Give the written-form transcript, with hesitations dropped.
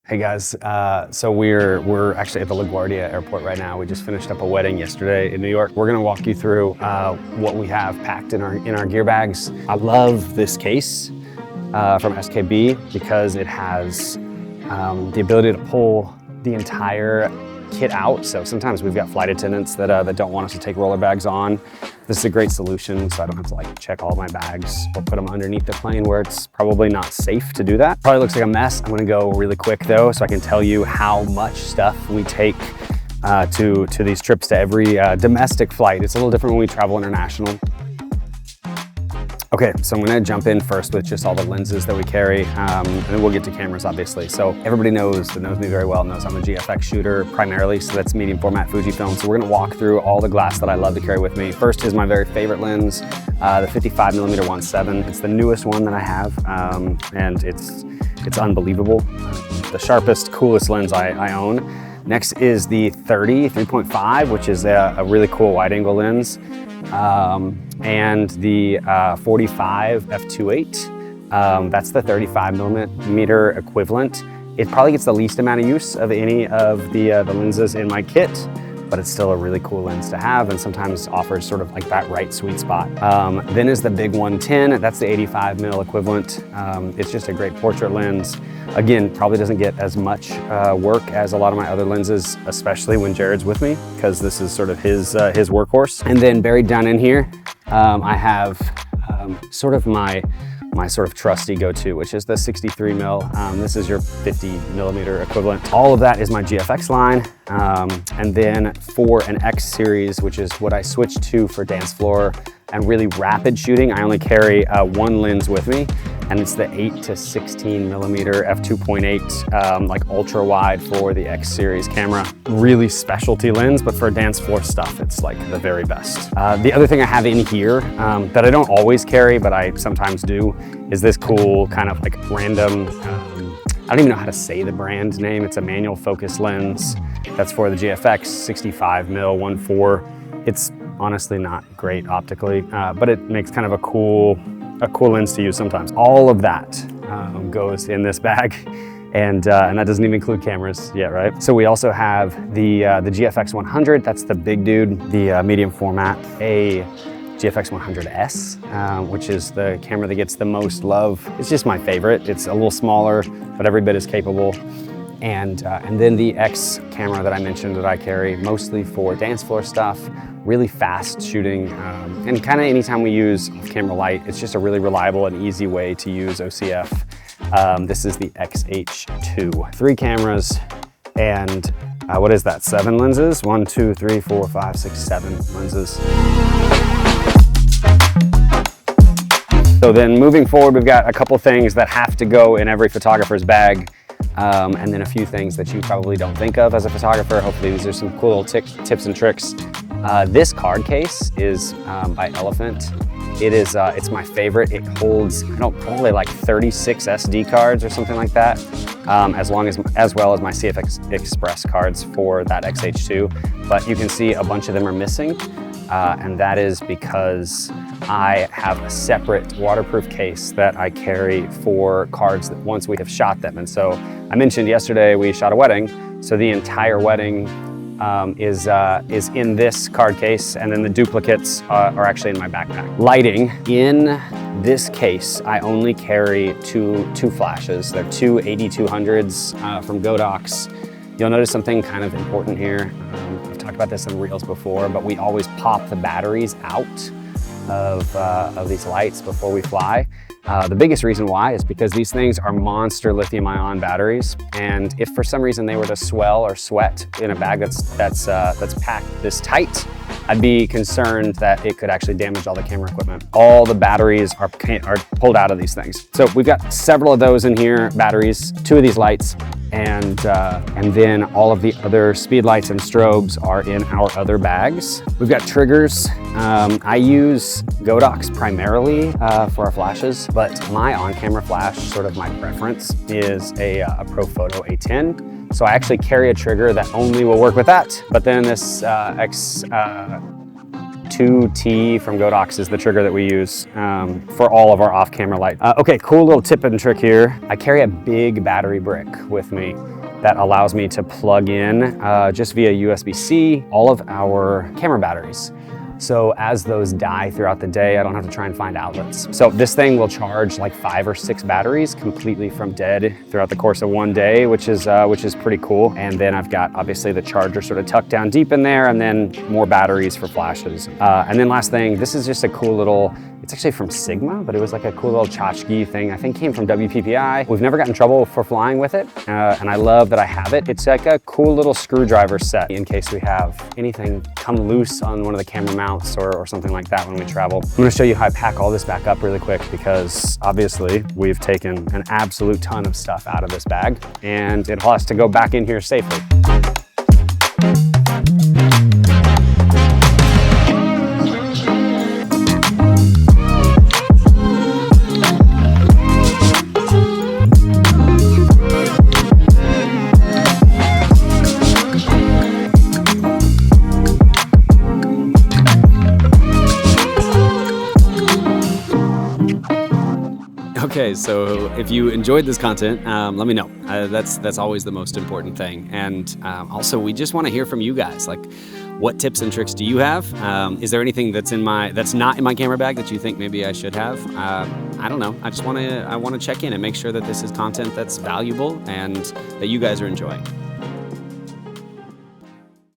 Hey guys, so we're actually at the LaGuardia airport right now. We just finished up a wedding yesterday in New York. We're gonna walk you through what we have packed in our gear bags. I love this case from SKB because it has the ability to pull the entire kit out. So sometimes we've got flight attendants that don't want us to take roller bags on. This is a great solution, so I don't have to like check all my bags or put them underneath the plane where it's probably not safe to do that. Probably looks like a mess. I'm gonna go really quick though, so I can tell you how much stuff we take to these trips to every domestic flight. It's a little different when we travel international. Okay, so I'm gonna jump in first with just all the lenses that we carry, and then we'll get to cameras, obviously. So everybody that knows me very well knows I'm a GFX shooter primarily, so that's medium format Fujifilm. So we're gonna walk through all the glass that I love to carry with me. First is my very favorite lens, the 55mm 1.7. It's the newest one that I have, and it's unbelievable. The sharpest, coolest lens I own. Next is the 3.5, which is a really cool wide angle lens. And the 45 f2.8, that's the 35mm equivalent. It probably gets the least amount of use of any of the lenses in my kit, but it's still a really cool lens to have and sometimes offers sort of like that right sweet spot. Then is the big 110, that's the 85mm equivalent. It's just a great portrait lens. Again, probably doesn't get as much work as a lot of my other lenses, especially when Jared's with me, because this is sort of his workhorse. And then buried down in here, I have sort of my sort of trusty go-to, which is the 63mm. This is your 50mm equivalent. All of that is my GFX line. And then for an X series, which is what I switched to for dance floor and really rapid shooting, I only carry one lens with me, and it's the 8 to 16mm f2.8, like ultra wide for the X series camera. Really specialty lens, but for dance floor stuff, it's like the very best. The other thing I have in here that I don't always carry, but I sometimes do, is this cool kind of like random, I don't even know how to say the brand name. It's a manual focus lens that's for the GFX 65mm 1.4. It's honestly not great optically, but it makes kind of a cool lens to use sometimes. All of that goes in this bag, and that doesn't even include cameras yet, right? So we also have the GFX 100. That's the big dude, the medium format. A GFX 100S, which is the camera that gets the most love. It's just my favorite. It's a little smaller, but every bit as capable. And then the X camera that I mentioned that I carry mostly for dance floor stuff, really fast shooting, and kind of anytime we use camera light, it's just a really reliable and easy way to use OCF. This is the XH2. 3 cameras and what is that, 7 lenses? 1, 2, 3, 4, 5, 6, 7 lenses. So then moving forward, we've got a couple things that have to go in every photographer's bag. And then a few things that you probably don't think of as a photographer. Hopefully these are some cool little tips and tricks. This card case is by Elephant. It's my favorite. It holds, probably like 36 SD cards or something like that, as well as my CFX Express cards for that XH2. But you can see a bunch of them are missing, and that is because I have a separate waterproof case that I carry for cards that once we have shot them. And so I mentioned yesterday we shot a wedding, so the entire wedding is in this card case, and then the duplicates are actually in my backpack. Lighting, in this case, I only carry two flashes. They're two 8200s from Godox. You'll notice something kind of important here. I've talked about this in reels before, but we always pop the batteries out of these lights before we fly. The biggest reason why is because these things are monster lithium-ion batteries, and if for some reason they were to swell or sweat in a bag that's packed this tight, I'd be concerned that it could actually damage all the camera equipment. All the batteries are pulled out of these things. So we've got several of those in here, batteries, 2 of these lights, and then all of the other speed lights and strobes are in our other bags. We've got triggers. I use Godox primarily for our flashes, but my on-camera flash, sort of my preference, is a Profoto A10. So I actually carry a trigger that only will work with that. But then this 2T from Godox is the trigger that we use for all of our off-camera light. Okay, cool little tip and trick here. I carry a big battery brick with me that allows me to plug in just via USB-C all of our camera batteries. So as those die throughout the day, I don't have to try and find outlets. So this thing will charge like 5 or 6 batteries completely from dead throughout the course of one day, which is pretty cool. And then I've got obviously the charger sort of tucked down deep in there, and then more batteries for flashes. And then last thing, this is just a cool little, it's actually from Sigma, but it was like a cool little tchotchke thing. I think came from WPPI. We've never gotten in trouble for flying with it, and I love that I have it. It's like a cool little screwdriver set in case we have anything come loose on one of the camera mounts or something like that when we travel. I'm gonna show you how I pack all this back up really quick, because obviously we've taken an absolute ton of stuff out of this bag, and it has to go back in here safely. Okay, so if you enjoyed this content, let me know. That's always the most important thing. And also, we just want to hear from you guys. Like, what tips and tricks do you have? Is there anything that's not in my camera bag that you think maybe I should have? I don't know. I want to check in and make sure that this is content that's valuable and that you guys are enjoying.